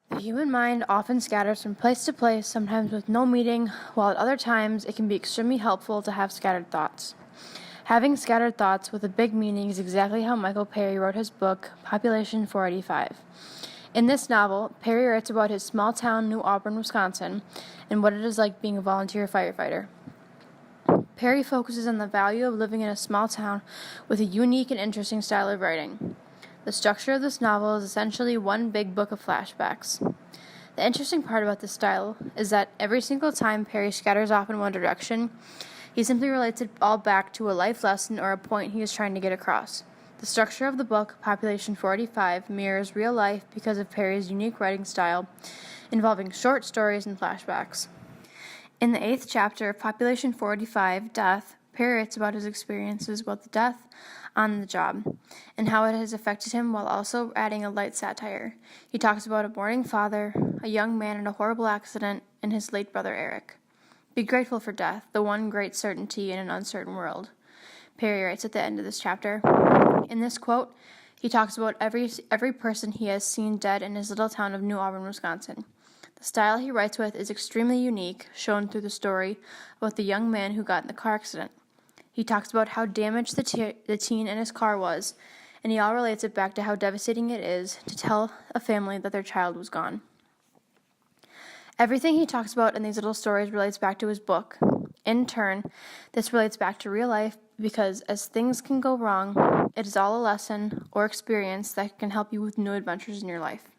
The human mind often scatters from place to place, sometimes with no meaning, while at other times it can be extremely helpful to have scattered thoughts. Having scattered thoughts with a big meaning is exactly how Michael Perry wrote his book, Population 485. In this novel, Perry writes about his small town, New Auburn, Wisconsin, and what it is like being a volunteer firefighter. Perry focuses on the value of living in a small town with a unique and interesting style of writing. The structure of this novel is essentially one big book of flashbacks. The interesting part about this style is that every single time Perry scatters off in one direction, he simply relates it all back to a life lesson or a point he is trying to get across. The structure of the book, Population 485, mirrors real life because of Perry's unique writing style, involving short stories and flashbacks. In the 8th chapter of Population 485, Death, Perry writes about his experiences with the death on the job and how it has affected him, while also adding a light satire. He talks about a mourning father, a young man in a horrible accident, and his late brother Eric. Be grateful for death, the one great certainty in an uncertain world, Perry writes at the end of this chapter. In this quote, he talks about every person he has seen dead in his little town of New Auburn, Wisconsin. The style he writes with is extremely unique, shown through the story about the young man who got in the car accident. He talks about how damaged the teen in his car was, and he all relates it back to how devastating it is to tell a family that their child was gone. Everything he talks about in these little stories relates back to his book. In turn, this relates back to real life because as things can go wrong, it is all a lesson or experience that can help you with new adventures in your life.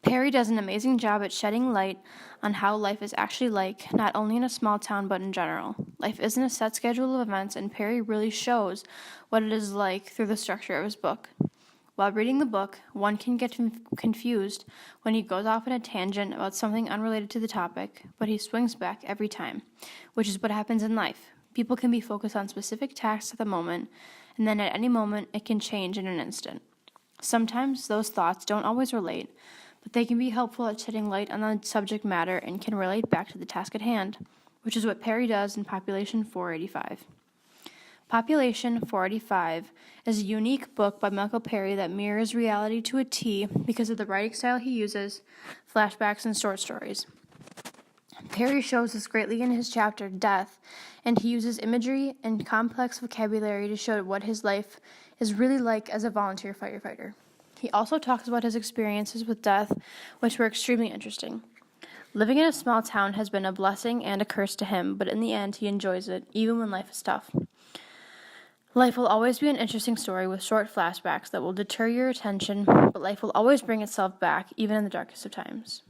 Perry does an amazing job at shedding light on how life is actually like, not only in a small town, but in general. Life isn't a set schedule of events, and Perry really shows what it is like through the structure of his book. While reading the book, one can get confused when he goes off on a tangent about something unrelated to the topic, but he swings back every time, which is what happens in life. People can be focused on specific tasks at the moment, and then at any moment, it can change in an instant. Sometimes those thoughts don't always relate, but they can be helpful at shedding light on the subject matter and can relate back to the task at hand, which is what Perry does in Population 485. Population 485 is a unique book by Michael Perry that mirrors reality to a T because of the writing style he uses, flashbacks, and short stories. Perry shows this greatly in his chapter, Death, and he uses imagery and complex vocabulary to show what his life is really like as a volunteer firefighter. He also talks about his experiences with death, which were extremely interesting. Living in a small town has been a blessing and a curse to him, but in the end, he enjoys it, even when life is tough. Life will always be an interesting story with short flashbacks that will deter your attention, but life will always bring itself back, even in the darkest of times.